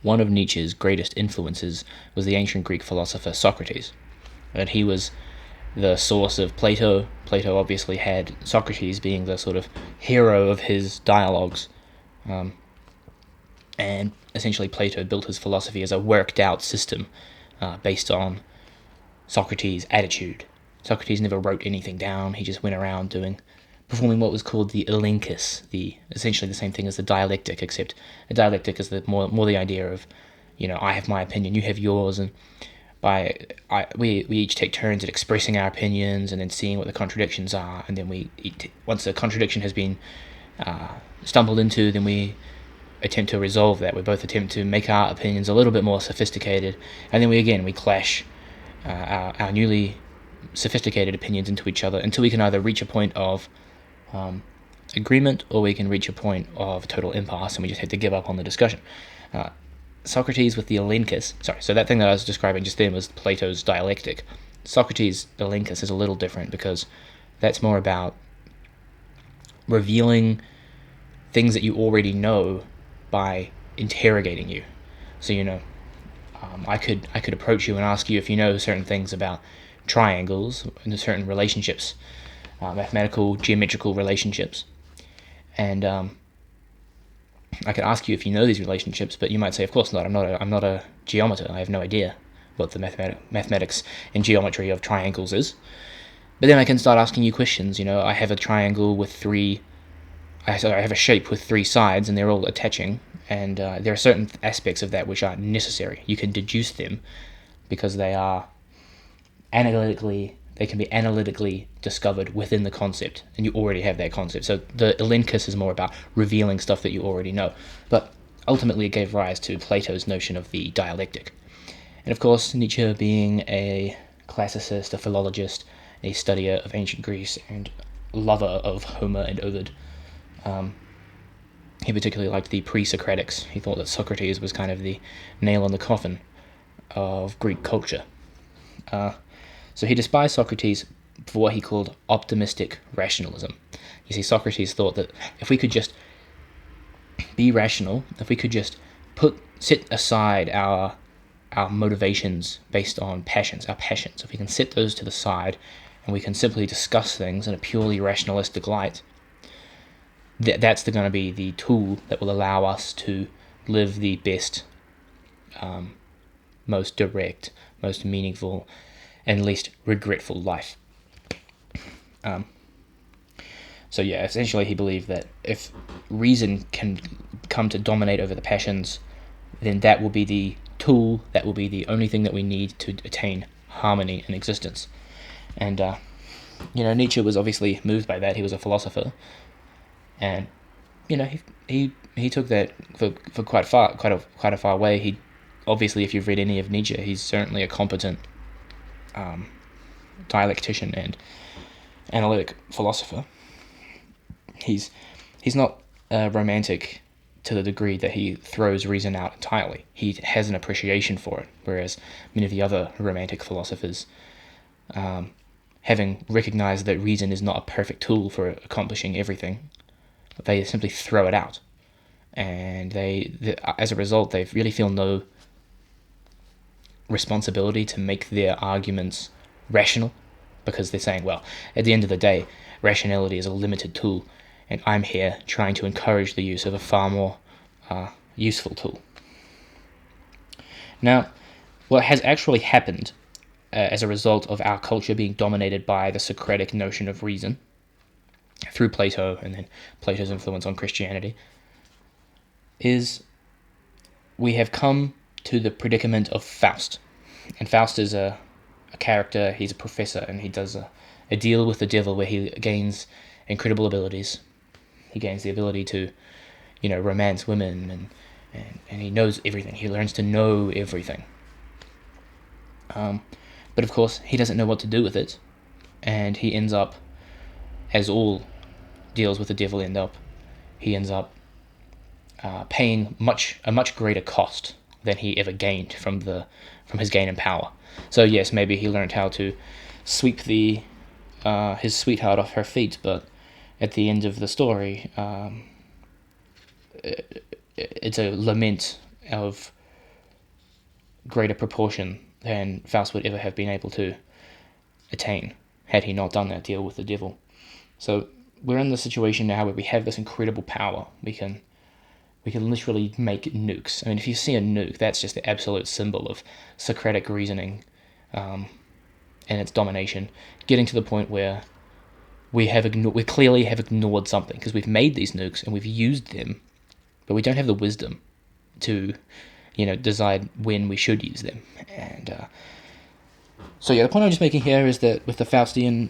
one of Nietzsche's greatest influences was the ancient Greek philosopher Socrates. And he was the source of Plato. Plato obviously had Socrates being the sort of hero of his dialogues. And essentially Plato built his philosophy as a worked out system based on Socrates' attitude. Socrates never wrote anything down. He just went around performing what was called the elenchus, essentially the same thing as the dialectic, except a dialectic is more the idea of, I have my opinion, you have yours, and we each take turns at expressing our opinions and then seeing what the contradictions are, and then once a contradiction has been stumbled into, then we attempt to resolve that. We both attempt to make our opinions a little bit more sophisticated, and then we clash our newly sophisticated opinions into each other until we can either reach a point of agreement or we can reach a point of total impasse and we just have to give up on the discussion. Socrates with the elenchus, so that thing that I was describing just then was Plato's dialectic. Socrates' elenchus is a little different because that's more about revealing things that you already know by interrogating you. So I could approach you and ask you if you know certain things about triangles and certain relationships, mathematical, geometrical relationships, and I could ask you if you know these relationships, but you might say, of course not. I'm not a geometer. I have no idea what the mathematics and geometry of triangles is. But then I can start asking you questions. I have a triangle with I have a shape with three sides, and they're all attaching. And there are certain aspects of that which are necessary. You can deduce them because they can be analytically discovered within the concept, and you already have that concept. So the elenchus is more about revealing stuff that you already know. But ultimately it gave rise to Plato's notion of the dialectic. And of course, Nietzsche, being a classicist, a philologist, a studier of ancient Greece, and lover of Homer and Ovid, he particularly liked the pre-Socratics. He thought that Socrates was kind of the nail in the coffin of Greek culture. So he despised Socrates for what he called optimistic rationalism. You see, Socrates thought that if we could just be rational, if we could just set aside our motivations based on our passions, if we can set those to the side and we can simply discuss things in a purely rationalistic light, that's going to be the tool that will allow us to live the best, most direct, most meaningful, and least regretful life. Essentially he believed that if reason can come to dominate over the passions, then that will be the tool, that will be the only thing that we need to attain harmony in existence. And Nietzsche was obviously moved by that. He was a philosopher, and he took that for quite a far way. He obviously, if you've read any of Nietzsche, he's certainly a competent dialectician and analytic philosopher. He's not romantic to the degree that he throws reason out entirely. He has an appreciation for it, whereas many of the other romantic philosophers, having recognized that reason is not a perfect tool for accomplishing everything, they simply throw it out, and as a result, they really feel no responsibility to make their arguments rational, because they're saying, well, at the end of the day, rationality is a limited tool, and I'm here trying to encourage the use of a far more useful tool. Now, what has actually happened as a result of our culture being dominated by the Socratic notion of reason through Plato and then Plato's influence on Christianity is we have come to the predicament of Faust. And Faust is a character, he's a professor, and he does a deal with the devil where he gains incredible abilities. He gains the ability to, romance women, and he knows everything. He learns to know everything. But of course, he doesn't know what to do with it, and he ends up, as all deals with the devil end up, he ends up paying a much greater cost than he ever gained from his gain in power. So yes, maybe he learned how to sweep his sweetheart off her feet, but at the end of the story, it's a lament of greater proportion than Faust would ever have been able to attain had he not done that deal with the devil. So we're in this situation now where we have this incredible power. We can literally make nukes. I mean, if you see a nuke, that's just the absolute symbol of Socratic reasoning and its domination, getting to the point where we clearly have ignored something, because we've made these nukes and we've used them, but we don't have the wisdom to, decide when we should use them. And so the point I'm just making here is that with the Faustian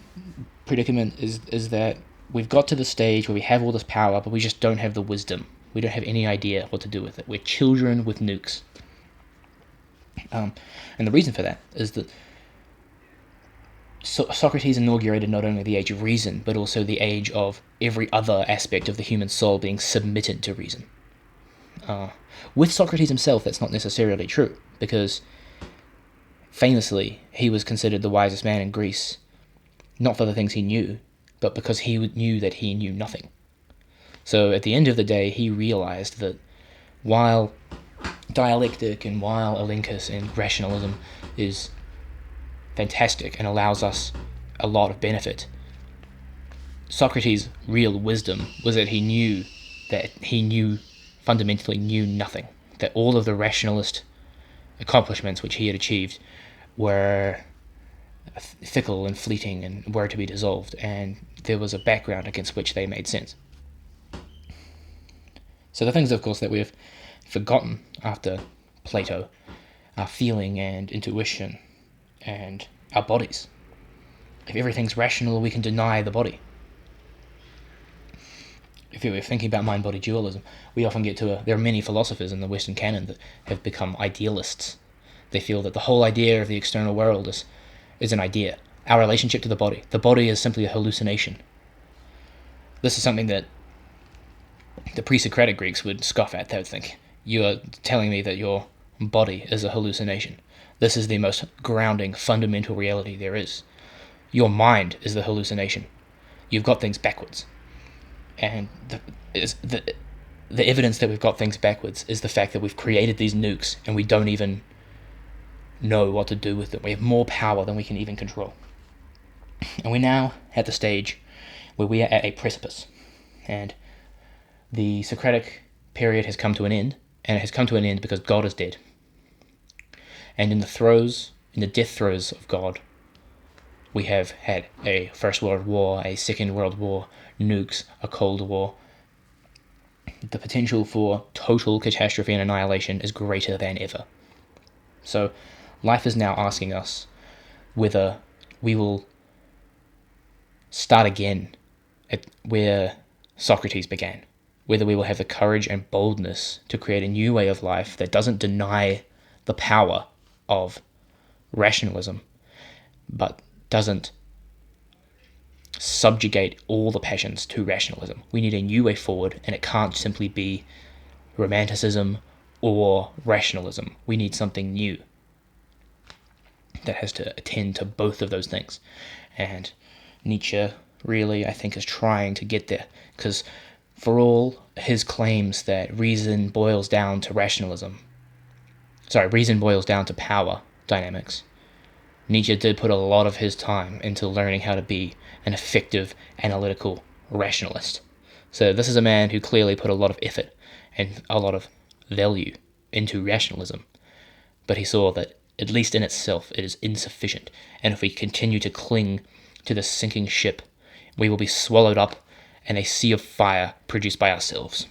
predicament is that we've got to the stage where we have all this power, but we just don't have the wisdom. We don't have any idea what to do with it. We're children with nukes. And the reason for that is that Socrates inaugurated not only the age of reason, but also the age of every other aspect of the human soul being submitted to reason. With Socrates himself, that's not necessarily true, because famously he was considered the wisest man in Greece, not for the things he knew, but because he knew that he knew nothing. So at the end of the day, he realized that while dialectic and while Elenchus and rationalism is fantastic and allows us a lot of benefit, Socrates' real wisdom was that he fundamentally knew nothing, that all of the rationalist accomplishments which he had achieved were fickle and fleeting and were to be dissolved, and there was a background against which they made sense. So the things, of course, that we've forgotten after Plato are feeling and intuition and our bodies. If everything's rational, we can deny the body. If we're thinking about mind-body dualism, we often get to there are many philosophers in the Western canon that have become idealists. They feel that the whole idea of the external world is an idea. Our relationship to the body is simply a hallucination. This is something that the pre-Socratic Greeks would scoff at. They would think, you are telling me that your body is a hallucination. This is the most grounding, fundamental reality there is. Your mind is the hallucination. You've got things backwards. And the evidence that we've got things backwards is the fact that we've created these nukes and we don't even know what to do with them. We have more power than we can even control. And we're now at the stage where we are at a precipice. And the Socratic period has come to an end, and it has come to an end because God is dead. And in the death throes of God, we have had a First World War, a Second World War, nukes, a Cold War. The potential for total catastrophe and annihilation is greater than ever. So life is now asking us whether we will start again at where Socrates began, whether we will have the courage and boldness to create a new way of life that doesn't deny the power of rationalism, but doesn't subjugate all the passions to rationalism. We need a new way forward, and it can't simply be romanticism or rationalism. We need something new that has to attend to both of those things. And Nietzsche really, I think, is trying to get there, because for all his claims that reason boils down to power dynamics, Nietzsche did put a lot of his time into learning how to be an effective analytical rationalist. So this is a man who clearly put a lot of effort and a lot of value into rationalism, but he saw that, at least in itself, it is insufficient, and if we continue to cling to the sinking ship, we will be swallowed up in a sea of fire produced by ourselves.